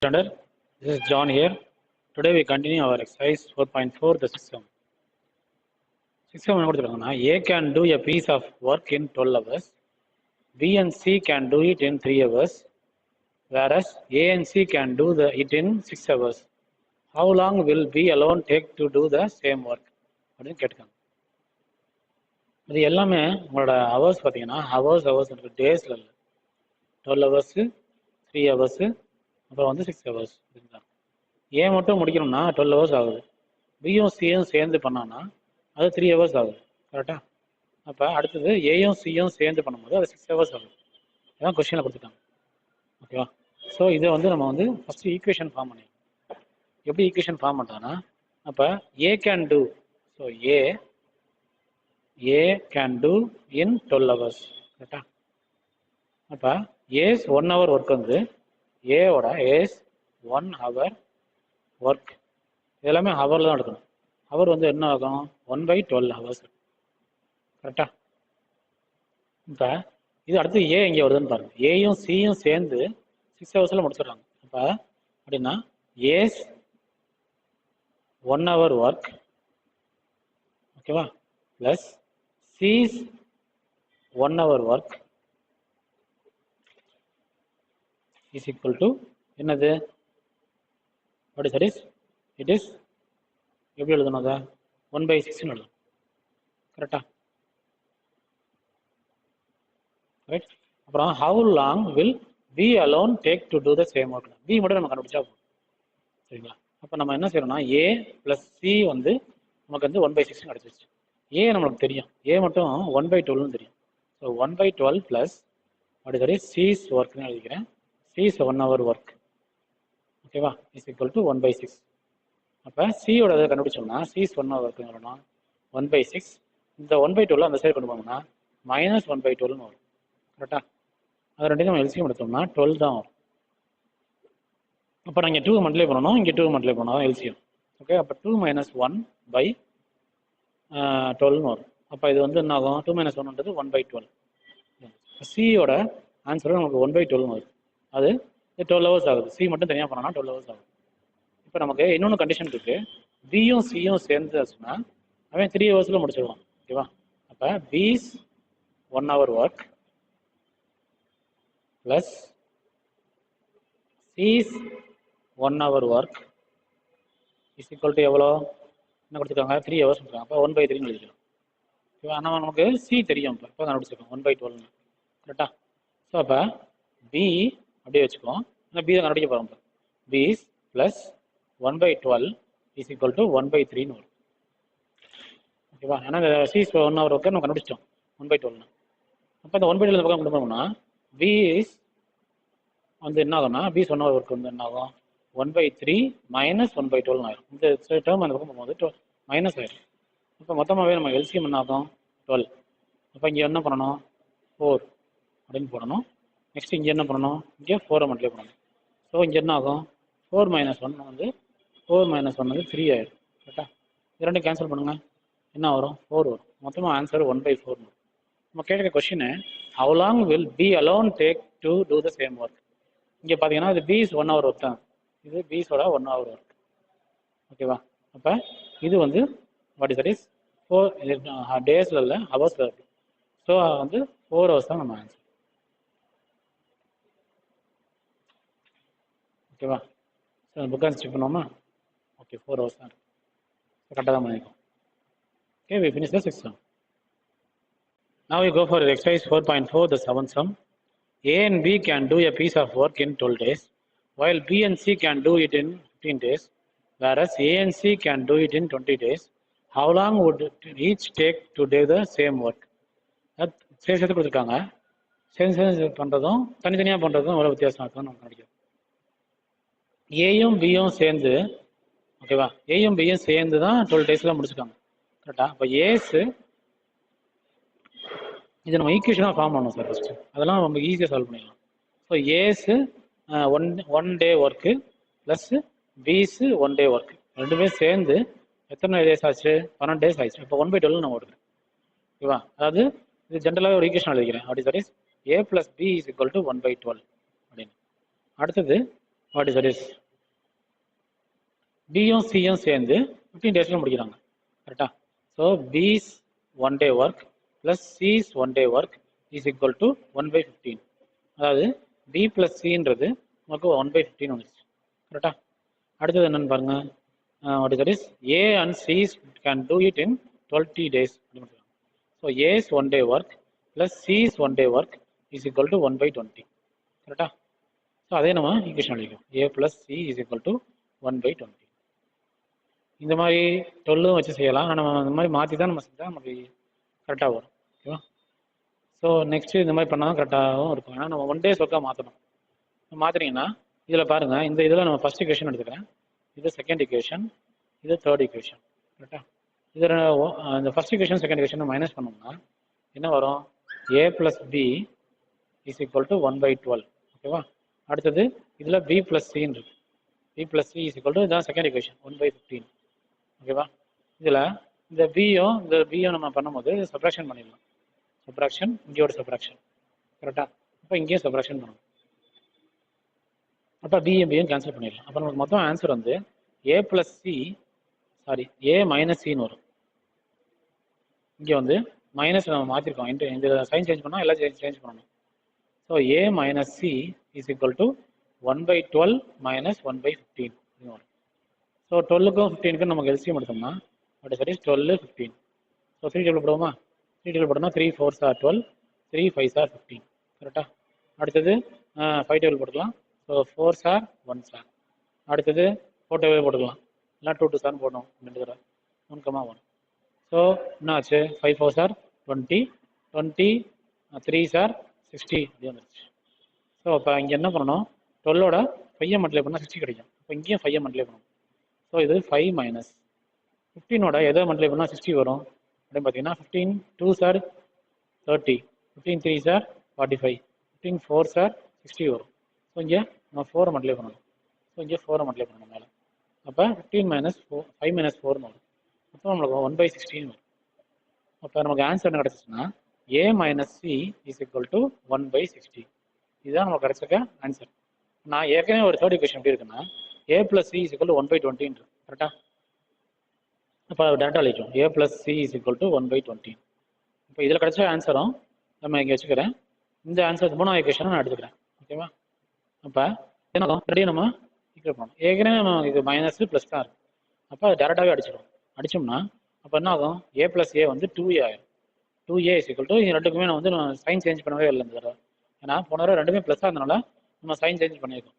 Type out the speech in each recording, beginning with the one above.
Standard. This is John here. Today we continue our exercise 4.4, the system. System A can do a piece of work in 12 hours. B and C can do it in 3 hours. Whereas A and C can do it in 6 hours. How long will B alone take to do the same work? அப்படின்னு கேட்டுக்காங்க. இது எல்லாமே உங்களோட hours பார்த்தீங்கன்னா hours டேஸில் இல்லை. 12 hours, 3 hours, அப்புறம் 6 hours. ஏ மட்டும் முடிக்கணும்னா 12 hours ஆகுது. பியும் சியும் சேர்ந்து பண்ணோன்னா அது 3 hours ஆகுது. கரெக்டாக? அப்போ அடுத்தது ஏயும் சியும் சேர்ந்து பண்ணும்போது அது 6 hours ஆகுது. இதான் கொஸ்டினில் கொடுத்துட்டாங்க. ஓகேவா? ஸோ இதை நம்ம ஃபஸ்ட்டு ஈக்குவேஷன் ஃபார்ம் பண்ணிடலாம். எப்படி ஈக்குவேஷன் ஃபார்ம் பண்ணுறோன்னா, அப்போ A can do, so A can do in 12 hours. கரெக்டா? அப்போ ஏஸ் 1 hour ஒர்க் ஏவோட ஏஸ் 1 hour ஒர்க் எல்லாமே ஹவரில் தான் எடுக்கணும். ஹவர் என்ன ஆகும்? 1/12 hours. கரெக்டா? இப்போ இது அடுத்து ஏ இங்கே வருதுன்னு பாருங்கள். ஏயும் சியும் சேர்ந்து 6 hours முடிச்சிடுறாங்க. அப்போ அப்படின்னா ஏஸ் 1 hour ஒர்க், ஓகேவா, plus C's 1 hour work is equal to என்னது? What is that is? It is எப்படி எழுதணும்? அதை 1/6 எழுதணும். கரெக்டா? ரைட். அப்புறம் how long will B alone take to do the same work? B மட்டும் நம்ம கண்டுபிடிச்சா போதும். சரிங்களா? அப்போ நம்ம என்ன செய்யறோம்னா ஏ ப்ளஸ் சி நமக்கு 1/6 கிடச்சிருச்சு. ஏ நம்மளுக்கு தெரியும், ஏ மட்டும் 1/12 தெரியும். So 1/12 plus what is that is C's ஒர்க்னு எழுதிக்கிறேன். சிஸ் 1 hour ஒர்க், ஓகேவா, இஸ் ஈக்குவல் டு 1/6. அப்போ சியோட இதை கண்டுபிடிச்சோம்னா சிஸ் 1 hour ஒர்க்குன்னு வரணும். 1/6 இந்த 1/12 அந்த சைடு கொண்டு போனோம்னா -1/12 வரும். கரெக்டா? அது ரெண்டையும் நம்ம எல்சிஎம் எடுத்தோம்னா 12 தான் வரும். அப்போ நான் இங்கே 2 மல்டிப்ளை பண்ணணும், இங்கே 2 மல்டிப்ளை பண்ணணும், அதான் எல்சிஎம். ஓகே. அப்போ 2 - 1/12 வரும். அப்போ இது என்ன ஆகும்? 2 - 1ன்றது 1/12. சியோட ஆன்சரும் நமக்கு 1/12 வரும். அது 12 hours ஆகுது. சி மட்டும் தனியாக பண்ணோம்னா 12 hours ஆகுது. இப்போ நமக்கு இன்னொன்று கண்டிஷன் இருக்கு. பியும் சியும் சேர்ந்துச்சுன்னா அவன் 3 hours முடிச்சிடுவான். ஓகேவா? அப்போ பிஸ் 1 hour work plus C's 1 hour work is equal to எவ்வளோ? என்ன கொடுத்துருக்காங்க? 3 hours கொடுத்துருக்காங்க. அப்போ 1/3 எழுதிக்கலாம். ஓகேவா? ஆனால் நமக்கு சி தெரியும். இப்போ கண்டுபிடிச்சிருக்கோம் 1/12. கரெக்டா? ஸோ அப்போ பி அப்படியே வச்சுக்கோம். ஆனால் பி தான் கண்டுபிடிக்க போகிறோம். பிஸ் ப்ளஸ் 1/12 இஸ் ஈக்குவல் டு 1/3 வரும். ஓகேவா? ஏன்னா இந்த சிஸ் 1 hour ஒர்க்கை நம்ம கண்டுபிடிச்சிட்டோம் 1/12. அப்போ இந்த 1/12 பக்கம் கொண்டு போனோம்னா பிஸ் என்ன ஆகும்னா பிஸ் 1 hour ஒர்க் என்ன ஆகும்? 1/3 - 1/12 ஆயிரும். இந்த டேர்ம் அந்த பக்கம் போகும்போது மைனஸ் ஆயிரும். இப்போ மொத்தமாகவே நம்ம எல்சிஎம் என்ன ஆகும்? 12. அப்போ இங்கே என்ன பண்ணணும்? 4 அப்படின்னு போடணும். நெக்ஸ்ட் இங்கே என்ன பண்ணணும்? இங்கே 4 மல்டிப்ளை பண்ணணும். ஸோ இங்கே என்ன ஆகும்? 4 - 1 4 - 1 3 ஆயிடும். கரெக்டா? இது ரெண்டும் கேன்சல் பண்ணுங்க. என்ன வரும்? 4 வரும். மொத்தமாக ஆன்சர் 1/4 வரும். நம்ம கேட்குற question how long will B alone take to do the same work? இங்கே பார்த்தீங்கன்னா இது பிஸ் 1 hour ஒர்க் தான். இது பிஸோட 1 hour ஒர்க். ஓகேவா? அப்போ இது வாட் இஸ் தட் இஸ் 4 டேஸில் இல்லை, ஹவர்ஸில் இருக்குது. ஸோ 4 hours தான் நம்ம ஆன்சர். ஓகேவா? ஸோ புக்காக செக் பண்ணுவோமா? ஓகே, 4 hours தான் இருக்குது. கரெக்டாக தான் பண்ணியிருக்கோம். Okay, we finish the 6th sum. Now we go for exercise 4.4, the 7th sum. A and B can do a piece of work in 12 days, while B and C can do it in 15 days, whereas A and C can do it in 20 days. How long would each take to do the same work? சேர்த்து கொடுத்துருக்காங்க. சேர்ந்து பண்ணுறதும் தனித்தனியாக பண்ணுறதும் எவ்வளோ வித்தியாசம் இருக்குன்னு நமக்கு கிடைக்கும். ஏயும் பியும் சேர்ந்து, ஓகேவா, ஏயும் பியும் சேர்ந்து தான் 12 days முடிச்சுருக்காங்க. கரெக்டா? அப்போ ஏஸு இதை நம்ம ஈக்குவேஷனாக ஃபார்ம் பண்ணணும் சார் ஃபஸ்ட்டு. அதெல்லாம் நம்ம ஈஸியாக சால்வ் பண்ணிடலாம். So A's one day work plus B's 1 day work ரெண்டுமே சேர்ந்து எத்தனை டேஸ் ஆச்சு? 12 days ஆயிடுச்சு. இப்போ 1/12 நம்ம ஓடுறேன். ஓகேவா? அதாவது இது ஜென்ரலாக ஒரு ஈக்குவேஷன் எழுதிக்கிறேன். அப்படி that is A plus B is equal to 1/12 அப்படின்னு. அடுத்தது வாட் இஸ் தட் இஸ் பியும் சியும் சேர்ந்து 15 டேஸில் முடிக்கிறாங்க கரெக்டா. ஸோ பிஸ் 1 day work plus C's 1 day work is equal to 1/15. அதாவது பி ப்ளஸ் சின்றது நமக்கு 1/15 வந்துருச்சு கரெக்டா. அடுத்தது என்னன்னு பாருங்க, what is that is A and C's can do it in 20 days. So A's 1 day work plus C's 1 day work is equal to 1/20 கரெக்டா. So அதே நம்ம ஈக்குவேஷன் எழுதிக்கும் A plus C is equal to 1/20. இந்த மாதிரி 12 வச்சு செய்யலாம். ஆனால் நம்ம இந்த மாதிரி மாற்றி தான் நம்ம செஞ்சால் நமக்கு கரெக்டாக வரும் ஓகேவா. ஸோ நெக்ஸ்ட்டு இந்த மாதிரி பண்ணால் தான் கரெக்டாகவும் இருக்கும். ஏன்னா நம்ம 1 days ஒர்க்காக மாற்றணும். மாற்றினீங்கன்னா இதில் பாருங்கள், இந்த இதில் நம்ம ஃபஸ்ட் ஈக்குவேஷன் எடுத்துக்கிறேன், இது செகண்ட் ஈக்குவேஷன், இது தேர்ட் ஈக்குவேஷன் கரெக்டாக. இதில் இந்த first equation second equation minus பண்ணோம்னா என்ன வரும், A plus B is equal to 1/12 ஓகேவா. அடுத்தது இதில் பி ப்ளஸ் சின்னு இருக்கு, B plus C is equal to இதான் செகண்ட் ஈக்குவேஷன் 1/15 ஓகேவா. இதில் இந்த பியும் நம்ம பண்ணும்போது சப்ராக்ஷன் பண்ணிடலாம். சப்ராக்ஷன் இங்கேயோட சப்ராக்ஷன் கரெக்டாக. அப்போ இங்கேயும் சப்ராக்ஷன் பண்ணணும். அப்போ பியும் கேன்சல் பண்ணிடலாம். அப்போ நமக்கு மொத்தம் ஆன்சர் வந்து ஏ ப்ளஸ் சி ஏ மைனஸ் சின்னு வரும். இங்கே வந்து மைனஸ் நம்ம மாற்றிருக்கோம், இந்த சைன் சேஞ்ச் பண்ணால் எல்லாம் சேஞ்ச் பண்ணணும். So A minus C is equal to 1/12 minus 1/15 வரும். ஸோ 12க்கும் 15க்கும் நமக்கு எல்சிஎம் எடுத்தோம்னா பட் சரி 12 15. ஸோ 3 டேபிள் போடுவோமா, 3 டேபிள் போட்டோம்னா 3 4s are 12, 3 5s are 15 கரெக்டாக. அடுத்தது 5 டேபிள் போட்டுக்கலாம். So 4s are 1s are. அடுத்தது 4 டேபிள் போட்டுக்கலாம், இல்லை 2 2s are போடணும் 2 தடவை 1,1. ஸோ என்ன ஆச்சு, 5 4s are 20, 20 3s are 60 அப்படி வந்துருச்சு. ஸோ அப்போ இங்கே என்ன பண்ணணும், 12ஓட 5 மல்டிப்ளை பண்ணால் 60 கிடைக்கும். இப்போ இங்கேயும் 5 மல்டிப்ளை பண்ணணும். ஸோ இது 5 மைனஸ் 15ஓட எதை மல்டிப்ளை பண்ணால் 60 வரும் அப்படின்னு பார்த்தீங்கன்னா 15 2s are 30, 15 3s are 45, 15 4s are 60 வரும். ஸோ இங்கே நம்ம 4 மல்டிப்ளை பண்ணணும். ஸோ இங்கே 4 மல்டிப்ளை பண்ணணும் மேலே. அப்போ 15 மைனஸ் 4 5 மைனஸ் 4 வரும். அப்போ நம்மளுக்கு 1/16 வரும். அப்போ நமக்கு ஆன்சர் என்ன கிடச்சிச்சுன்னா A minus C is equal to 1/60. இதுதான் நமக்கு கிடச்சிருக்க ஆன்சர். நான் ஏற்கனவே ஒரு தேர்ட் ஈக்குவேஷன் எப்படி இருக்குன்னா A plus C is equal to 1/20 கரெக்டாக. அப்போ டேட்டா அழிக்கும் A plus C is equal to 1/20. இப்போ இதில் கிடச்ச ஆன்சரும் நம்ம இங்கே வச்சுக்கிறேன். இந்த ஆன்சர் 3வது ஈக்குவேஷனை நான் எடுத்துக்கிறேன் ஓகேவா. அப்போ என்ன ரெடியும் நம்ம ஈக்குவேட் பண்ணணும். ஏற்கனவே நம்ம இது மைனஸ் ப்ளஸ் தான் இருக்கும். அப்போ அது டேரெக்டாகவே அடிச்சோம்னா அப்போ என்ன ஆகும், ஏ ப்ளஸ் ஏ வந்து 2a ஆயிரும். 2a இஸ் ஈக்குவல் டு இது ரெண்டுக்குமே நான் வந்து நான் சைன் சேஞ்ச் பண்ணவே இல்லை இந்த தடவை. ஏன்னா போன தடவை ரெண்டுமே ப்ளஸ்ஸாக இருந்தனால நம்ம சைன் சேஞ்ச் பண்ணியிருக்கோம்.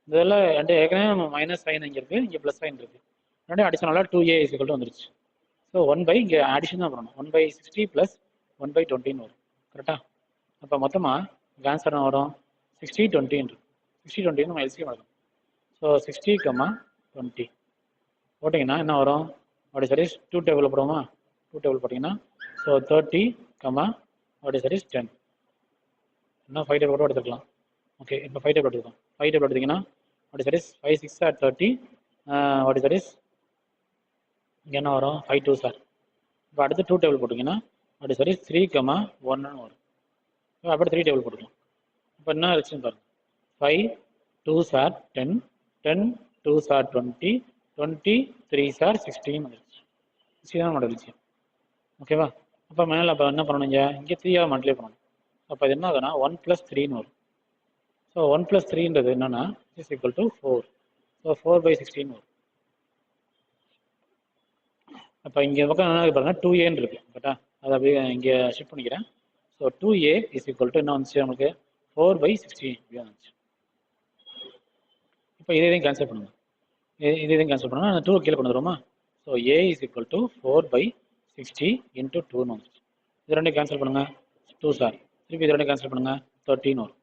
இதில் ஏற்கனவே நம்ம மைனஸ் சைன் இங்கே இருக்குது, இங்கே ப்ளஸ் சைன் இருக்குது, ரெண்டும் அடிச்சனால 2a இஸ் ஈக்குவல் டு வந்துருச்சு. ஸோ 1 இங்கே அடிஷன் தான் பண்ணணும், 1/60 ப்ளஸ் 1/20 வரும் கரெக்டாக. அப்போ மொத்தமாக இங்கே ஆன்சர் என்ன வரும், 60 20 60 20 நம்ம எல்சிஎம் எடுக்கணும். ஸோ 60, 20 போட்டிங்கன்னா என்ன வரும், அப்படி சரி 2 டேபிள் போடுவோமா, 2 டேபிள் போட்டிங்கன்னா ஸோ 30, அப்படி சரி 10. இன்னும் 5 டேபிள் கூட எடுத்துக்கலாம். ஓகே, இப்போ 5 டேபிள் எடுத்துக்கலாம். 5 டேபிள் எடுத்திங்கன்னா அப்படி சரி 5 6 are 30, அப்படி சரி இங்கே என்ன வரும் 5 2s are. இப்போ அடுத்து 2 டேபிள் போட்டிங்கன்னா அப்படி சரி 3, 1 வரும். அப்படி 3 டேபிள் போட்டுக்கலாம். இப்போ என்ன இருந்துச்சுன்னு பாருங்கள், 5 2s are 10, 10 2s are 20, 20 3s are 16 வந்துருச்சு. 60 தான் வந்துருச்சு ஓகேவா. அப்போ மேலே அப்போ என்ன பண்ணணுங்க, இங்கே 3 மல்டிப்ளை பண்ணணும். அப்போ இது என்ன ஆகுதுன்னா 1 + 3 வரும். ஸோ 1 + 3ன்றது என்னன்னா இஸ் ஈக்குவல் டு 4. ஸோ 4/16 வரும். அப்போ இங்கே பக்கம் என்ன பாருங்க 2a இருக்கு கரெக்டா. அதை அப்படியே இங்கே ஷிஃப்ட் பண்ணிக்கிறேன். So 2a is equal to என்ன வந்துச்சு நமக்கு 4/16 இப்படி வந்துச்சு. இப்போ இதையும் கேன்சல் பண்ணுங்க, இதையும் கேன்சல் பண்ணுங்க, அந்த 2 கீழே கொண்டு வருவோமா. So a is equal to 4/60 × 2 வந்துச்சு. இது ரெண்டும் கேன்சல் பண்ணுங்க, 2s are. திருப்பி இது ரெண்டும் கேன்சல் பண்ணுங்க, 13 வரும்.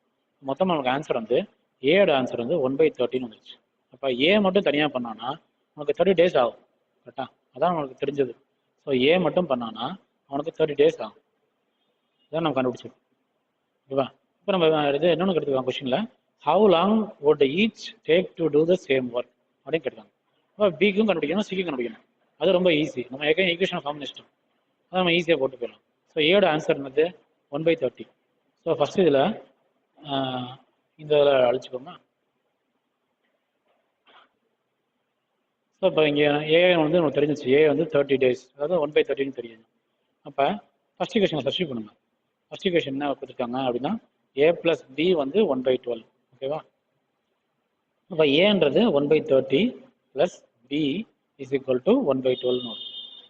மொத்தம் நமக்கு ஆன்சர் வந்து ஏயோட ஆன்சர் வந்து 1/13 வந்துருச்சு. அப்போ ஏ மட்டும் தனியாக பண்ணான்னா நமக்கு 30 days ஆகும் கரெக்டா. அதான் நம்மளுக்கு தெரிஞ்சது. ஸோ ஏ மட்டும் பண்ணான்னா அவனுக்கு 30 days ஆகும். இதான் நம்ம கண்டுபிடிச்சது ஓகேவா. இப்போ நம்ம இது என்னென்னு கேட்டுருக்காங்க கொஸ்டினில், how long would each take to do the same work அப்படின்னு கேட்டுருக்காங்க. அப்போ பிக்கும் கண்டுபிடிக்கணும், சிக்கும் கண்டுபிடிக்கணும். அது ரொம்ப ஈஸி, நம்ம ஏற்கனவே ஈக்குவேஷன் ஃபார்ம் பண்ணிச்சிட்டோம், அதை நம்ம ஈஸியாக போட்டு போயிடலாம். ஸோ ஏயோட ஆன்சர் என்னது 1/30. ஸோ ஃபஸ்ட்டு இதில் இந்த இதில் அழிச்சுக்கோங்க. ஸோ இப்போ இங்கே ஏ வந்து நமக்கு தெரிஞ்சிச்சு, ஏ வந்து 30 days, அதாவது 1/30 தெரியும். அப்போ ஃபர்ஸ்ட் ஈக்குவேஷனை சப்ஸ்டிட் பண்ணுங்க. ஃபர்ஸ்ட் ஈக்குவேஷன் என்ன கொடுத்துருக்காங்க அப்படின்னா ஏ ப்ளஸ் பி வந்து 1/12. ஓகேவா? அப்போ ஏன்றது 1/30 plus B is equal to 1/12 வரும்.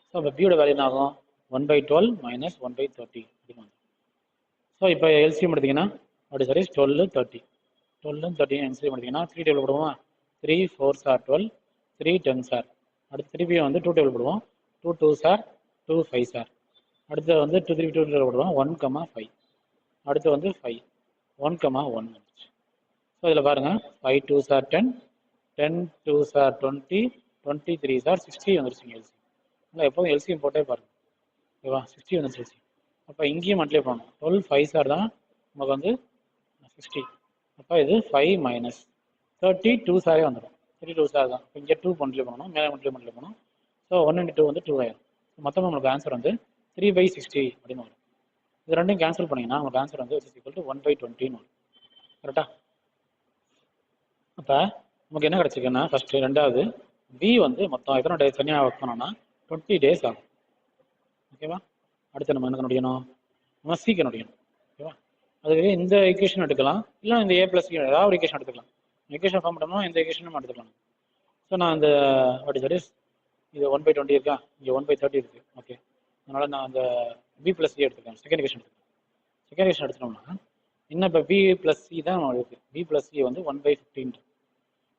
ஸோ அப்போ பியோட வேல்யூ என்ன ஆகும்? 1/12 மைனஸ் 1/30 அப்படின்னு. ஸோ இப்போ எல்சிஎம் எடுத்தீங்கன்னா அப்படி சரி 12 30 12 30 எல்சிஎம் எடுத்தீங்கன்னா 3 டேபிள் போடுவோம். 3 4s are 12, 3 10s are. அடுத்து திருப்பியும் வந்து 2 டேபிள் போடுவோம். 2 2s are, 2 5s are. அடுத்து வந்து 2 3 2 டேபிள் போடுவோம். 1, 5. அடுத்து வந்து 5 1, 1. ஸோ இதில் பாருங்கள் 5 2s are 10, 10 2s are 20, 20 3s are 60 வந்துருச்சுங்க எல்சிஎம். இல்லை எப்போதும் எல்சிஎம் போட்டே பாருங்கள். ஓகேவா? 60 வந்துருச்சு எல்சிஎம். அப்போ இங்கேயும் மல்டிப்ளை பண்ணணும். 12 5s are தான் நமக்கு வந்து 60. அப்போ இது 5 மைனஸ் 30 2s are வந்துடும். 3 2s are தான். இங்கே 2 மல்டிப்ளை பண்ணணும், மேலே மல்டிப்ளை பண்ணணும். ஸோ 1 × 2 வந்து 2 ஆயிடும். மொத்தமாக நம்மளுக்கு ஆன்சர் வந்து 3/60 அப்படின்னு வரும். இது ரெண்டையும் கேன்சல் பண்ணிங்கன்னா உங்களுக்கு ஆன்சர் வந்து = 1/20 வரும். கரெக்டாக? அப்போ நமக்கு என்ன கிடச்சிருக்குன்னா ஃபஸ்ட்டு ரெண்டாவது பி வந்து மொத்தம் எத்தனை டேஸ் தனியாக ஒர்க் பண்ணோம்னா 20 days ஆகும். ஓகேவா? அடுத்து நம்ம என்ன கண்டுபிடிக்கணும்? நம்ம சி கண்டுபிடிக்கணும். ஓகேவா? அதுவே இந்த ஈக்குவேஷன் எடுக்கலாம், இல்லை இந்த ஏ ப்ளஸ் ஏதாவது ஒரு ஈக்குவேஷன் எடுத்துக்கலாம். ஈக்குவேஷன் ஃபார்ம் பண்ணோம்னா இந்த ஈக்குவேஷன் நம்ம எடுத்துக்கலாம். ஸோ நான் இந்த வாட் இஸ் இது 1/20 இருக்கா, இங்கே 1/30 இருக்குது. ஓகே, அதனால் நான் அந்த பி ப்ளஸ் சி எடுத்துக்கலாம். செகண்ட் ஈக்குவேஷன் எடுத்துக்கலாம். செகண்ட் ஈக்குவேஷன் எடுத்துட்டோம்னா இன்னும் இப்போ பி ப்ளஸ் சி தான் இருக்குது. பி ப்ளஸ் சி வந்து 1/15.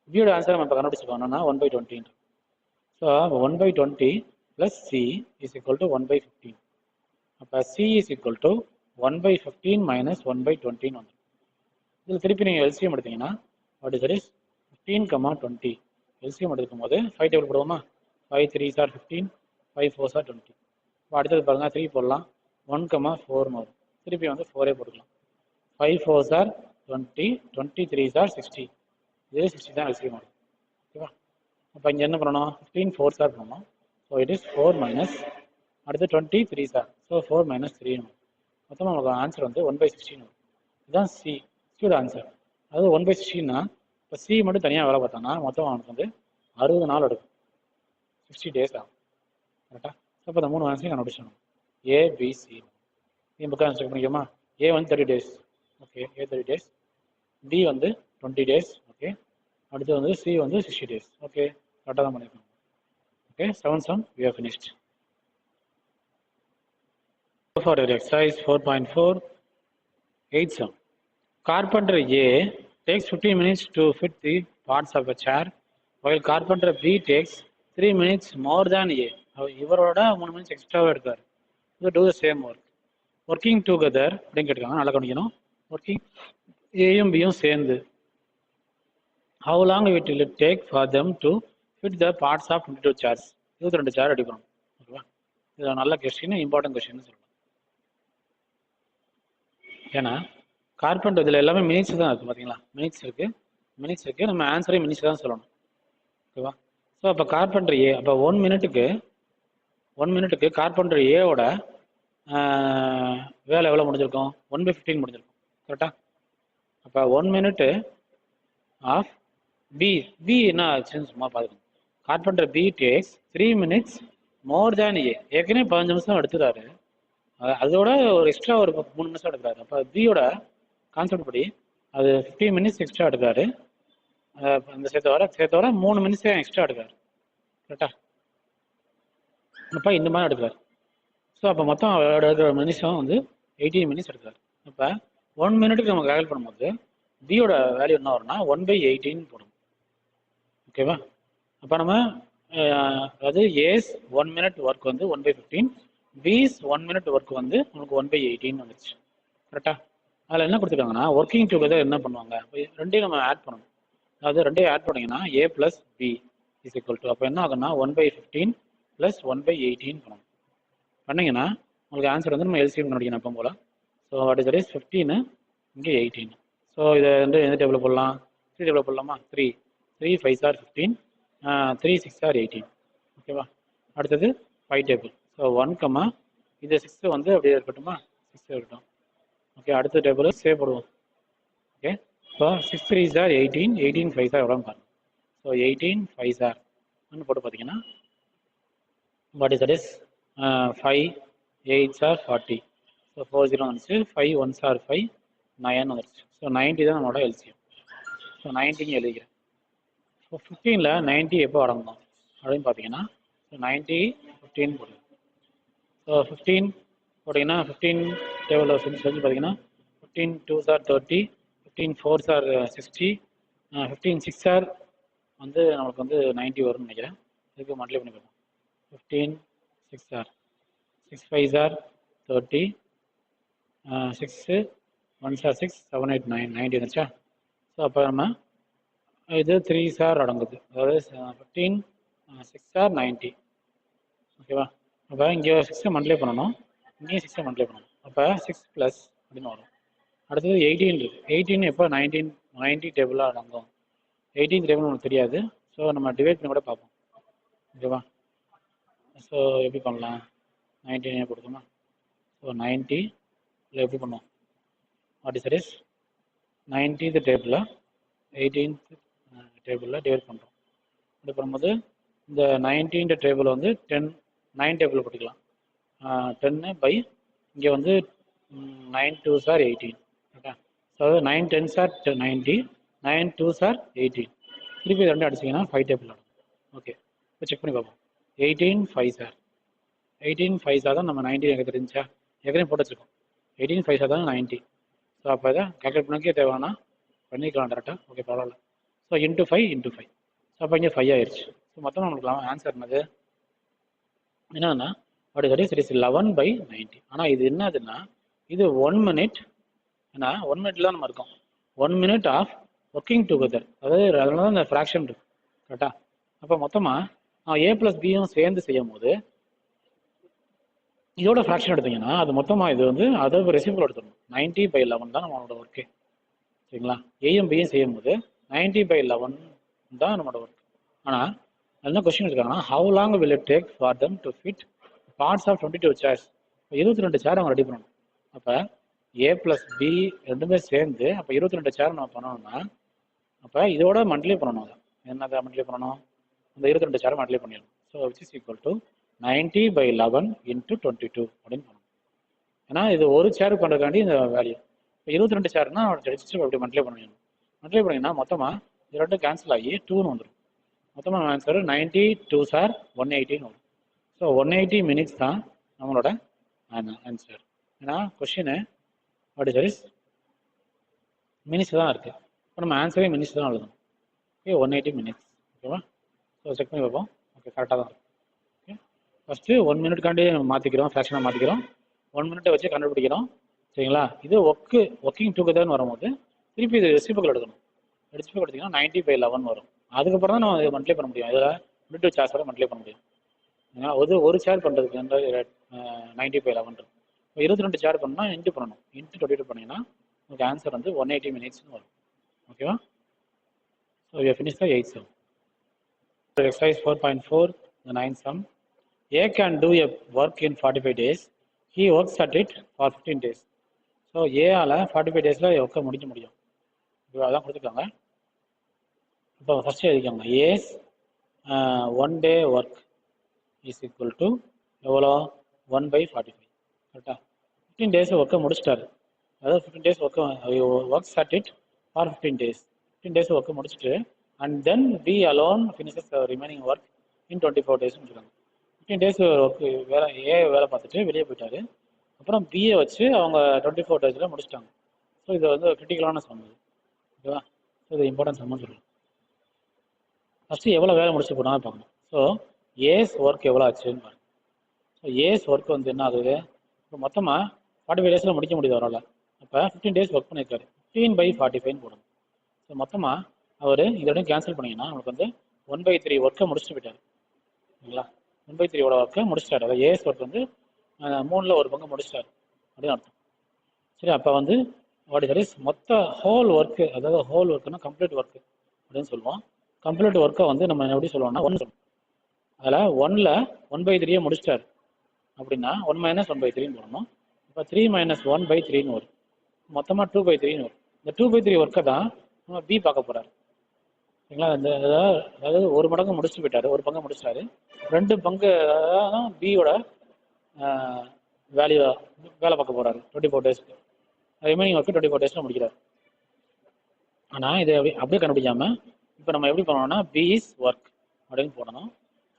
பியோட ஆன்சர் நம்ம இப்போ கண்டுபிடிச்சிருக்கோம் என்னன்னா 1/20. So 1/20 plus C is equal to 1/15. அப்போ C is equal to 1/15 minus 1/20 வந்து. இதில் திருப்பி நீங்கள் எல்சிஎம் எடுத்தீங்கன்னா வாட் இஸ் 15, 20. எல்சிஎம் எடுக்கும் போது 5 டேபிள் போடுவோமா? 5 3s are 15, 5 4s are 20. இப்போ அடுத்தது பாருங்கள் 3 போடலாம். 1, 4 வரும். திருப்பி வந்து 4 போட்டுக்கலாம். 5 4s are 20, 20 3s are 60. இதே 60 தான் எல்சிஎம் வரும். ஓகேவா? அப்போ இங்கே என்ன பண்ணணும்? 15 4s are பண்ணணும். ஸோ இட் இஸ் 4 மைனஸ் அடுத்து 20 3s are. ஸோ 4 மைனஸ் 3 வரும். மொத்தமாக உங்களுக்கு ஆன்சர் வந்து 1/16 வரும். இதுதான் சியோட ஆன்சர். அதாவது 1/16னா இப்போ சி மட்டும் தனியாக வேலை பார்த்தாங்கன்னா மொத்தம் அவனுக்கு வந்து 60 நாள் எடுக்கும். 60 days ஆகும். கரெக்டாக? ஸோ இப்போ இந்த 3 ஆன்சரையும் கண்டுபிடிச்சணும். ஏபிசி. இது புக்காக ஆன்சர் பண்ணிக்கோமா? ஏ வந்து 30 days. ஓகே, ஏ 30 days. பி வந்து 20 days. ஓகே, அடுத்து வந்து சி வந்து 60 days. ஓகே, கரெக்டாக தான் பண்ணியிருக்கோம். Okay, 7 sum we have finished. For exercise 4.4, 8 sum. Carpenter A takes 15 minutes to fit the parts of a chair, while carpenter B takes 3 minutes more than A. இவரோட 3 minutes எக்ஸ்ட்ராவாக எடுக்கார். do the same work. Working together அப்படின்னு கேட்டுக்காங்க. நல்லா கவனிக்கணும். Working ஏயும் பியும் சேர்ந்து how long it will take for them to fit the parts of 22 chairs. 22 சேர் அடிக்கணும். ஓகேவா? இது நல்ல கொஸ்டின், இம்பார்ட்டன்ட் கொஸ்டின் சொல்லலாம். ஏன்னா கார்பெண்டர் இதில் எல்லாமே மினிட்ஸ் தான் இருக்குது. பார்த்தீங்களா? மினிட்ஸ் இருக்குது. நம்ம ஆன்சரே மினிட்ஸ் தான் சொல்லணும். ஓகேவா? ஸோ அப்போ கார்பெண்டர் ஏ, அப்போ 1 மினிட்டுக்கு கார்பெண்டர் ஏவோட வேலை எவ்வளோ முடிஞ்சிருக்கும்? 1/15 முடிஞ்சிருக்கும். கரெக்டாக? அப்போ 1 minute ஆஃப் பி என்ன ஆச்சுன்னு சும்மா பார்த்துக்கணும். கார்பெண்டர் பி டேக்ஸ் 3 minutes மோர் தேன் ஏ. ஏற்கனவே 15 நிமிஷம் எடுத்துட்டாரு, அதோட ஒரு எக்ஸ்ட்ரா ஒரு 3 நிமிஷம் எடுக்கிறாரு. அப்போ பியோட கான்செப்ட் படி அது 15 minutes எக்ஸ்ட்ரா எடுக்கிறாரு. அந்த சேர்த்த வர 3 minutes எக்ஸ்ட்ரா எடுக்கிறாரு. கரெக்டா? அப்போ இந்த மாதிரி எடுக்கிறாரு. ஸோ அப்போ மொத்தம் எடுக்கிற நிமிஷம் வந்து 18 minutes எடுக்கிறாரு. அப்போ 1 minute நம்ம கால்குலேட் பண்ணும்போது பியோட வேல்யூ என்ன வரும்னா 1/18 போடும். ஓகேவா? அப்போ நம்ம அதாவது ஏஸ் 1 minute ஒர்க் வந்து 1/15, பிஸ் 1 minute ஒர்க் வந்து உங்களுக்கு 1/18 வந்துச்சு. கரெக்டா? அதில் என்ன கொடுத்துருக்காங்கன்னா ஒர்க்கிங் டுகெதர் என்ன பண்ணுவாங்க? ரெண்டையும் நம்ம ஆட் பண்ணணும். அதாவது ரெண்டையும் ஆட் பண்ணிங்கன்னா A plus B is equal to, அப்போ என்ன ஆகுன்னா 1/15 + 1/18 பண்ணணும். பண்ணிங்கன்னா உங்களுக்கு ஆன்சர் வந்து நம்ம எல்சிஎம் கண்டுபிடிக்கணும் எப்போ போல். ஸோ வாட் இஸ் 15, இங்கே 18. ஸோ இதை வந்து எந்த டேபிள் போடலாம்? 3 டேபிள் போடலாமா? 3 5s are 15, 3 6s are 18. ஓகேவா? அடுத்தது 5 டேபிள். ஸோ 1, இது 6 வந்து அப்படியே இருக்கட்டுமா? 6 இருக்கட்டும். ஓகே, அடுத்த டேபிள் சேவ் போடுவோம். Okay, so 6 3s are 18, 18 5s are எவ்வளோ பாருங்க. ஸோ 18 5s are போட்டு பார்த்தீங்கன்னா what is that is 5 8s are 40. So 40 வந்துச்சு, 5 1s are 5, 9 வந்துருச்சு. ஸோ 90 தான் நம்மளோட எல்சிஎம். ஸோ 90 எழுதிக்கிறேன். ஸோ 15ல் 90 எப்போ அடங்கும் அப்படின்னு பார்த்தீங்கன்னா 90 15 போடுங்க. ஸோ 15 போட்டிங்கன்னா 15 டேபிள் செஞ்சு பார்த்தீங்கன்னா 15 2s are 30, 15 4s are 60, 15 6s are வந்து நம்மளுக்கு வந்து 90 வரும்னு நினைக்கிறேன். இதுக்கு மல்டிப்ளை பண்ணி பார்ப்போம். 15 6s are 6 5s are 30, 6 1s are 6, 7 8 9 90 வந்துச்சா. ஸோ அப்போ நம்ம இது 3s are அடங்குது, அதாவது 15 6s are 90. ஓகேவா? அப்போ இங்கே 6 மல்டிப்ளை பண்ணணும், இங்கேயும் 6 மல்டிப்ளை பண்ணணும். அப்போ 6 ப்ளஸ் அப்படின்னு வரும். அடுத்தது 18 இருக்குது. 18 எப்போ 90 டேபிளாக அடங்கும். 18 டேபிள் நமக்கு தெரியாது. ஸோ நம்ம டிவைட் பண்ணி கூட பார்ப்போம். ஓகேவா? ஸோ எப்படி பண்ணலாம்? 19 கொடுத்தோமா? ஸோ 90 இல்லை எப்படி பண்ணுவோம்? What is that is 90th டேபிளில் 18th டேபிளில் டிவைட் பண்ணுறோம். இப்படி பண்ணும்போது இந்த 19th டேபிள் வந்து 9 டேபிளில் போட்டுக்கலாம். 10 பை இங்கே வந்து 9 2s are 18. Okay. So 9 10s are 90, 9 2s are 18. திருப்பி ரெண்டு அடிச்சிங்கன்னா 5 டேபிள் ஆகும். ஓகே, இப்போ செக் பண்ணி பார்ப்போம். 18 5s are 18 5s are தான் நம்ம 90 எனக்கு தெரிஞ்சா ஏற்கனவே போட்டு வச்சுருக்கோம். 18 5s are தான் 90. ஸோ அப்போ இதை கால்குலேட் பண்ணிக்கே தேவைன்னா பண்ணிக்கலாம் டேரெக்டாக. ஓகே, பரவாயில்ல. So into 5 into 5. ஸோ அப்போ இங்கே 5 ஆயிடுச்சு. ஸோ மொத்தம் நம்மளுக்கு ஆன்சர் என்னது என்னன்னா வாட் இஸ் தட் இஸ் 11/90. ஆனால் இது என்னதுன்னா இது 1 minute. ஏன்னா 1 minute நம்ம இருக்கோம். 1 minute ஆஃப் ஒர்க்கிங் டுகெதர், அதாவது அதனால தான் இந்த ஃப்ராக்ஷன் இருக்கு. கரெக்டா? அப்போ மொத்தமாக ஏ ப்ளஸ் பியும் சேர்ந்து செய்யும் போது இதோட ஃப்ராக்ஷன் எடுத்தீங்கன்னா அது மொத்தமாக இது வந்து அதை ரெசிபிள் எடுத்துடணும். 90/11 தான் நம்மளோட ஒர்க்கு. சரிங்களா? ஏயும் பியும் செய்யும் போது 90/11 தான் நம்மளோட ஒர்க். ஆனால் என்ன கொஸ்டின் இருக்காங்கன்னா how long will it take for them to fit parts of 22 chairs. 22 chair அவங்க ரெடி பண்ணணும். அப்போ ஏ ப்ளஸ் பி ரெண்டுமே சேர்ந்து அப்போ 22 சேர் நம்ம பண்ணணும்னா அப்போ இதோட மல்டிப்ளை பண்ணணும். அதை என்னதை மல்டிப்ளை பண்ணணும்? அந்த 22 சேரை மல்டிப்ளை பண்ணிடணும். So which is equal to 90/11 into 22 அப்படின்னு பண்ணணும். ஏன்னா இது ஒரு சேர் பண்ணுறதுக்காண்டி இந்த வேல்யூ. இப்போ 22 சேர்னா அப்படி மல்டிப்ளை பண்ணிடணும். மல்டிப்ளை பண்ணிங்கன்னா மொத்தமாக இது ரெண்டும் கேன்சல் ஆகி 2ன்னு வந்துடும். மொத்தமாக ஆன்சர் 90 2s are 180 வரும். ஸோ 180 minutes தான் நம்மளோட ஆன்சர். ஏன்னா question what is that is minutes தான் இருக்குது. இப்போ நம்ம ஆன்சரே மினிட்ஸ் தான் எழுதணும். Okay, 180 minutes. ஓகேவா? ஸோ செக் பண்ணி பார்ப்போம். ஓகே, கரெக்டாக தான் இருக்கும். Okay, first 1 minute மாற்றிக்கிறோம், ஃப்ராக்ஷனாக மாற்றிக்கிறோம். 1 minute வச்சு கண்டுபிடிக்கிறோம். சரிங்களா? இது ஒர்க்கிங் டுகெதர்னு வரும்போது திருப்பி இது ரெசிபிள் எடுக்கணும். ரெசிபிள் எடுத்திங்கன்னா 90/11 வரும். அதுக்கப்புறம் தான் நம்ம இதை மல்டிப்ளை பண்ண முடியும். இதில் 22 சேர்ஸோட மல்டிப்ளை பண்ண முடியும். ஒரு சேர் பண்ணுறதுக்கு 90/11 இருக்கும். 22 சேர் பண்ணால் இன்ட்டு பண்ணணும். இன்ட்டு 22 பண்ணிங்கன்னா உங்களுக்கு ஆன்சர் வந்து 180 minutes வரும். ஓகேவா? So we finish the 8th sum. Exercise 4.4, the 9th sum. A can do a work in 45 days. He works at it for 15 days. So ஏஆல் 45 days ஒர்க்கை முடிக்க முடியும். அதான் கொடுத்துருக்காங்க. இப்போ ஃபஸ்ட்டு எழுதிக்கோங்க. A's 1 day work is equal to எவ்வளோ 1/45. கரெக்டாக? 15 days ஒர்க்கை முடிச்சிட்டாரு. அதாவது 15 days works at it for 15 days. 15 days ஒர்க்கை முடிச்சுட்டு and then B alone finishes remaining work in 24 days சொல்லுவாங்க. 15 days ஒர்க்கு வேலை பார்த்துட்டு வெளியே போயிட்டாரு. அப்புறம் பிஏ வச்சு அவங்க 24 days முடிச்சிட்டாங்க. ஸோ இது வந்து கிரிட்டிக்கலான சம். ஓகேவா? ஸோ இது இம்பார்ட்டன்ட் சம்னு சொல்லுவோம். ஃபஸ்ட்டு எவ்வளோ வேலை முடிச்சு போனாலும் பார்க்கணும். ஸோ ஏஸ் ஒர்க் எவ்வளோ ஆச்சுன்னு பாருங்கள். ஸோ ஏஸ் ஒர்க் வந்து என்ன ஆகுது? இப்போ மொத்தமாக 45 days முடிக்க முடியுது அவரால். அப்போ 15 days ஒர்க் பண்ணியிருக்காரு. 15/45 போடணும். ஸோ மொத்தமாக அவர் இதோட கேன்சல் பண்ணிங்கன்னா நம்மளுக்கு வந்து 1/3 ஒர்க்கை முடிச்சுட்டு போயிட்டார். சரிங்களா? 1/3 ஒர்க்கை முடிச்சிட்டாரு. அதாவது ஏஸ் ஒர்க் வந்து 3ல் 1 பங்கு முடிச்சிட்டாரு அப்படின்னு அர்த்தம். சரி, அப்போ வந்து வாட் இஸ் தட் இஸ் மொத்த ஹோல் ஒர்க்கு, அதாவது ஹோல் ஒர்க்குன்னா கம்ப்ளீட் ஒர்க்கு அப்படின்னு சொல்லுவோம். கம்ப்ளீட் ஒர்க்கை வந்து நம்ம எப்படி சொல்லுவோம்னா 1 சொல்லுவோம். அதில் 1ல் 1/3 முடிச்சிட்டாரு அப்படின்னா 1 - 1/3 போடணும். இப்போ 3 - 1/3 வரும். மொத்தமாக 2/3 வரும். இந்த 2/3 ஒர்க்கை தான் நம்ம பி பார்க்க போகிறாரு. சரிங்களா? அதாவது ஒரு மடங்கு முடிச்சுட்டு போயிட்டாரு, ஒரு பங்கு முடிச்சிட்டாரு. 2 பங்கு தான் பியோட வேல்யூ வேலை பார்க்க போறாரு 24 டேஸ்க்கு. ரிமைனிங் ஒர்க்கு 24 டேஸில் முடிக்கிறார். ஆனால் இதை அப்படியே கண்டுபிடிக்காம இப்போ நம்ம எப்படி பண்ணணும்னா பி இஸ் ஒர்க் அப்படின்னு போடணும்.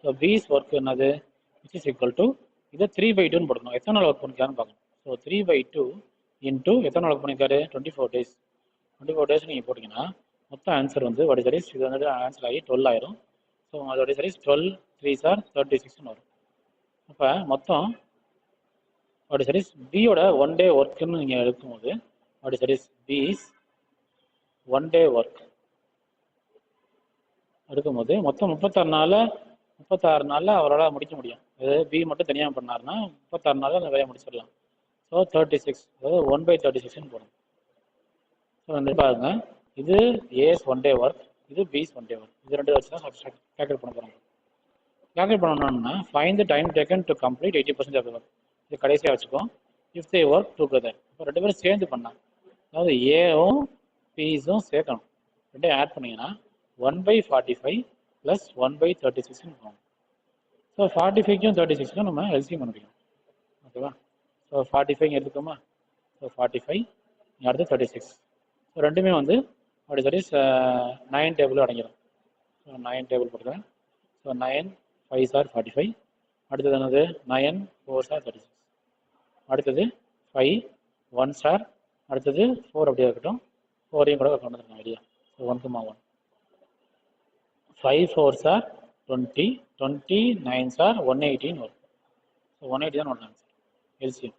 ஸோ பி இஸ் ஒர்க் என்னது, விச் இஸ் ஈக்குவல் டு இதை 3/2ன்னு போடணும். எத்தனை நாள் ஒர்க் பண்ணிக்காருன்னு பார்க்கணும். ஸோ 3/2 இன்ட்டு எத்தனை நாள் ஒர்க் பண்ணியிருக்காரு, 24 டேஸ். 24 டேஸ் நீங்கள் போட்டிங்கன்னா மொத்தம் ஆன்சர் வந்து வாட் இஸ் தட் இஸ், இது வந்து ஆன்சர் ஆகி 12 ஆயிரும். ஸோ அதோட சரி 12 3s are 36ன்னு வரும். அப்போ மொத்தம் வாட் இஸ் தட் இஸ் பியோட 1 டே ஒர்க்குன்னு நீங்கள் எடுக்கும்போது what is that is B is 1 day work எடுக்கும்போது மொத்தம் 36 நாளில் அவரால் முடிக்க முடியும். அதாவது பி மட்டும் தனியாக பண்ணாருன்னா 36 நாளில் அந்த வேலையை முடிச்சிடலாம். ஸோ 36, அதாவது 1/36ன்னு போடும். ஸோ வந்து பாருங்க, இது ஏஸ் 1 டே ஒர்க், இது பிஸ் 1 டே ஒர்க். இது ரெண்டு வச்சு தான் கேல்குலேட் பண்ண போகிறாங்க. கேல்குலேட் பண்ணணும்னா find the time taken to complete 80% of the work. இது கடைசியாக வச்சுக்கோம். இஃப் தே ஒர்க் டுகெதர், இப்போ 2 பேரும் சேர்ந்து பண்ணாங்க, அதாவது ஏவும் பிஸும் சேர்க்கணும். ரெண்டையும் ஆட் பண்ணிங்கன்னா 1/45 ப்ளஸ் 1/36ன்னு போகும். ஸோ 45க்கும் 36க்கும் நம்ம எல்சிஎம் பண்ணிக்கலாம். ஓகேவா? ஸோ 45 எடுத்துக்கோமா. ஸோ 45 அடுத்து 36. ஸோ ரெண்டுமே வந்து அப்படி சரி 9 டேபிள் அடங்கிடும். ஸோ 9 டேபிள் போட்டுக்கிறேன். So 9 5s are 45. அடுத்தது என்னது 9 4s are 36. அடுத்தது 5 1s are, அடுத்தது 4 அப்படியே இருக்கட்டும், 4ஐயும் கூட கொண்டு வந்துருக்கோம் idea. So 1,1 5 4s are 20, 20 9s are 118 வரும். ஸோ 180 தான் ஒன்று ஆன்சர் எல்சிஎம்.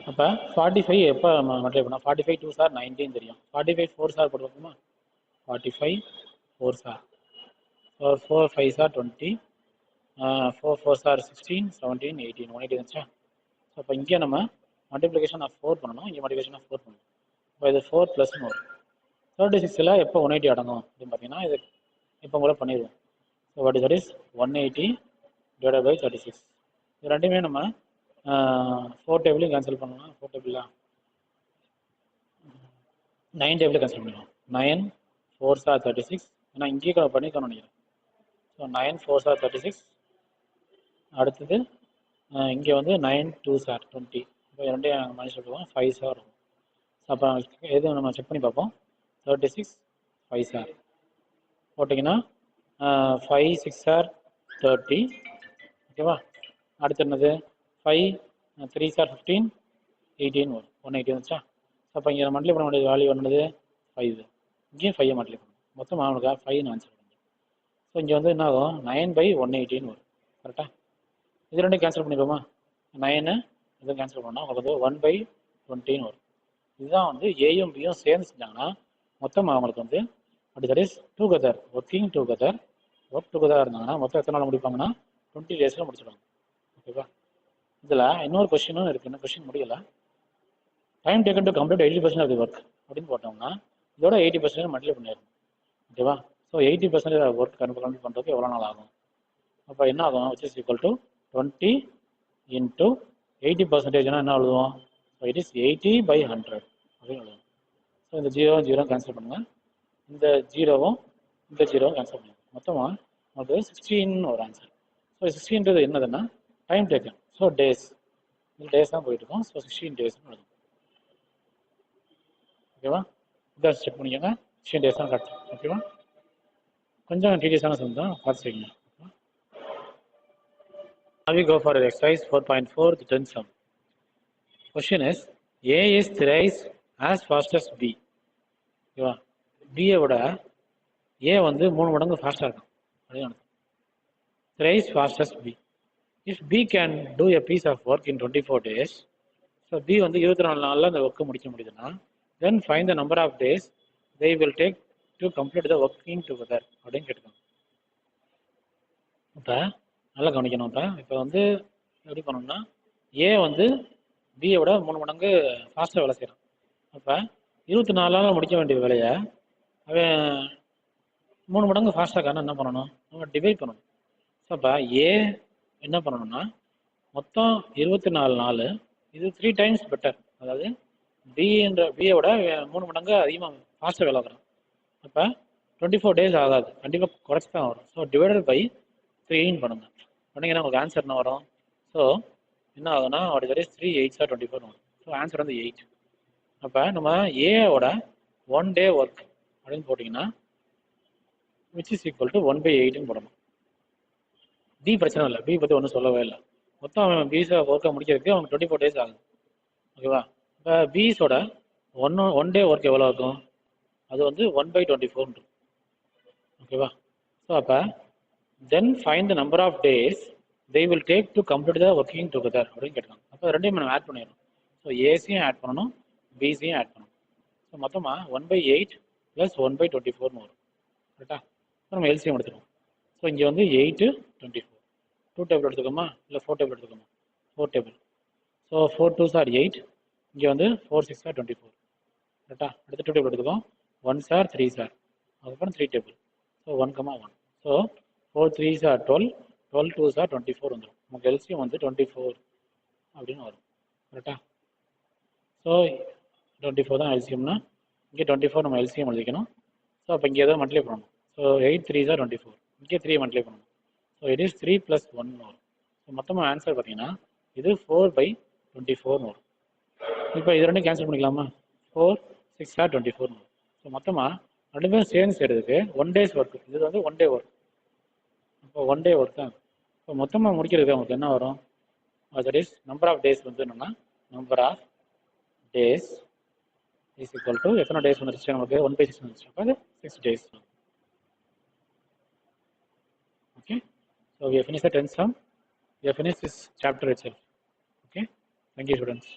அப்போ 45 எப்போ நம்ம மல்டிப்ளை பண்ணோம், 45 2s are 19 தெரியும். 45 4s are போட்டு பார்ப்போமா. 45 4s are 4 5s are 20, 4 4s are 16 17 18 180 இருந்துச்சா. ஸோ அப்போ இங்கே நம்ம மல்டிப்ளிகேஷன் ஆஃப் 4 பண்ணணும், இங்கே மல்டிப்ளிகேஷன் ஆஃப் 4 பண்ணணும். இப்போ இது 4 + வரும். 36ல் எப்போ 180 அடங்கும் அப்படின்னு பார்த்தீங்கன்னா இது இப்போ கூட பண்ணிடுவோம். So what is that is 180 divided by 36. இது ரெண்டுமே நம்ம 4 டேபிளையும் கேன்சல் பண்ணலாம். 4 டேபிளா 9 டேபிளையும் கேன்சல் பண்ணிடலாம். 9 4s are 36, ஏன்னா இங்கேயே பண்ணிக்கணும் நினைக்கிறேன். So 9 4s are 36. அடுத்தது இங்கே வந்து 9 2s are 20. இப்போ ரெண்டையும் மணி சொல்லுவோம் 5s are இருக்கும். ஸோ அப்போ எது நம்ம செக் பண்ணி பார்ப்போம். 36 5s are போட்டிங்கன்னா 5 6s are 30. ஓகேவா? அடுத்து என்னது 5 3s are 15 18 வரும். 180 வந்துச்சா. ஸோ அப்போ இங்கே மல்டிப்ளை பண்ண வேண்டிய வேல்யூ என்னது 5. இங்கேயும் 5 மல்டிப்ளை பண்ணணும். மொத்தம் அவனுக்கு 5 ஆன்சர் பண்ணுங்க. ஸோ இங்கே வந்து என்ன ஆகும் 9/180 வரும். கரெக்டாக? இது ரெண்டும் கேன்சல் பண்ணிப்போமா. 9 இது கேன்சல் பண்ணால் உங்களுக்கு வந்து 1/20 வரும். இதுதான் வந்து ஏயும் பியும் சேர்ந்து செஞ்சாங்கன்னா மொத்தம் அவங்களுக்கு வந்து அப்படி that is together working together work together இருந்தாங்கன்னா மொத்தம் எத்தனை நாள் முடிப்பாங்கன்னா 20 டேஸில் முடிச்சிடுவாங்க. ஓகேவா? இதில் இன்னொரு கொஸ்டினும் இருக்குது. இன்னும் கொஸ்டின் முடியலை. Time taken to complete 80% of the work அப்படின்னு போட்டோம்னா இதோட 80% மல்டிப்ளை பண்ணிடணும். ஓகேவா? ஸோ 80% ஒர்க் கம்ப்ளீட் பண்ணுறதுக்கு எவ்வளோ நாள் ஆகும். அப்போ என்ன ஆகும், which is equal to 20 into 80%னா என்ன எழுதுவோம். ஸோ இட் இஸ் 80/100 அப்படின்னு எழுதுவோம். ஸோ இந்த 0 கேன்சல் பண்ணுங்கள், இந்த 0வும் இந்த 0வும் கேன்சல் பண்ணுங்கள். மொத்தமாக நமக்கு 16 ஒரு ஆன்சர். ஸோ 16ன்றது என்னதுன்னா டைம் டேக்கன். ஸோ டேஸ், இந்த டேஸ் தான் போயிட்டு இருக்கோம். ஸோ 16 டேஸ்னு எழுதும். ஓகேவா? இதை செக் பண்ணிக்கோங்க. 16 டேஸ் தான் கரெக்ட். ஓகேவா? கொஞ்சம் டீட்டெயில்ஸான சம் தான், பார்த்து செய்யுங்க. Now we go for exercise 4.4, the 10th sum. Question is, A is thrice as fast as B. ஓகேவா? பியை விட ஏ வந்து 3 மடங்கு ஃபாஸ்ட்டாக இருக்கும் அப்படின்னு thrice fast as B. If B can do a piece of work in 24 days, so B வந்து 24 நாளில் அந்த ஒர்க்கை முடிக்க முடியுதுன்னா then find the number of days they will take to complete the working together அப்படின்னு கேட்டுக்கோங்க. இப்போ நல்லா கவனிக்கணும். இப்போ வந்து எப்படி பண்ணணும்னா ஏ வந்து பியை விட 3 மடங்கு ஃபாஸ்ட்டாக வேலை செய்கிறான். அப்போ 24 நாளில் முடிக்க வேண்டிய வேலையை அவன் 3 மடங்கு ஃபாஸ்ட்டாக என்ன பண்ணணும், நம்ம டிவைட் பண்ணணும். ஸோ அப்போ ஏ என்ன பண்ணணும்னா மொத்தம் 24 நாள், இது 3 times பெட்டர். அதாவது பியை விட 3 மடங்கு அதிகமாக ஃபாஸ்ட்டாக வேலை வைக்கிறான். அப்போ 24 days ஆகாது, கண்டிப்பாக குறைச்சி தான் வரும். ஸோ டிவைடட் பை 3 பண்ணுங்க. பண்ணிங்கன்னா உங்களுக்கு ஆன்சர் என்ன வரும்? ஸோ என்ன ஆகுதுன்னா வாட் இஸ் 3 8 24 வரும். ஸோ ஆன்சர் வந்து 8. அப்போ நம்ம ஏவோட 1 day ஒர்க் அப்படின்னு போட்டிங்கன்னா விச் இஸ் ஈக்குவல் டு 1/8ன்னு போடணும். பி பிரச்சனை இல்லை, பி பற்றி ஒன்றும் சொல்லவே இல்லை. மொத்தம் அவன் பிஸை ஒர்க்கை முடிக்கிறதுக்கு அவனுக்கு 24 days ஆகுது. ஓகேவா? இப்போ பிஸோட ஒன் டே ஒர்க் எவ்வளோ இருக்கும்? அது வந்து 1/24. ஓகேவா? ஸோ அப்போ then find the number of days they will take to complete the working together அப்படின்னு கேட்டாங்க. அப்போ ரெண்டையும் நம்ம ஆட் பண்ணிடணும். ஸோ ஏசியும் ஆட் பண்ணணும், பிசியும் ஆட் பண்ணணும். ஸோ மொத்தமாக 1/8 + 1/24 வரும். கரெக்டா? ஸோ நம்ம எல்சிஎம் எடுத்துக்கோம். ஸோ இங்கே வந்து 8 24 2 டேபிள் எடுத்துக்கோமா இல்லை 4 டேபிள் எடுத்துக்கோமா? 4 டேபிள். ஸோ 4 2s are 8, இங்கே வந்து 4 6 are 24. கரெக்டா? அடுத்து 2 table எடுத்துக்கோம். 1s are 3s are, அதுக்கப்புறம் 3 table. So 1,1. So 4 3s are 12, 12 2s are 24 வந்துடும். நமக்கு எல்சிஎம் வந்து 24 அப்படின்னு வரும். கரெக்டா? ஸோ 24 தான் எல்சிஎம்னா இங்கே 24 நம்ம எல்சிஎம் எழுதிக்கணும். ஸோ அப்போ இங்கே ஏதோ மல்டிப்ளை பண்ணணும். ஸோ 8 3s are 24, இங்கே 3 மல்டிப்ளை பண்ணணும். ஸோ இட் இஸ் 3 + 1 வரும். ஸோ மொத்தமாக ஆன்சர் பார்த்தீங்கன்னா இது 4/24 வரும். இப்போ இது ரெண்டும் கேன்சல் பண்ணிக்கலாமா? 4 6 are 24 வரும். ஸோ மொத்தமாக ரெண்டு பேரும் சேர்ந்து செய்கிறதுக்கு 1 days ஒர்க். இது வந்து 1 day ஒர்க். இப்போ 1 day ஒர்க் தான். இப்போ மொத்தமாக முடிக்கிறதுக்கு அவங்களுக்கு என்ன வரும்? That is number of days வந்து என்னென்னா number of days is equal to எத்தனை டேஸ் வந்துருச்சு நமக்கு? 1/6 வந்துருச்சு. அப்போ அது 6 days. Okay, so we have finished the 10th sum. We have finished this chapter itself. Okay, thank you students.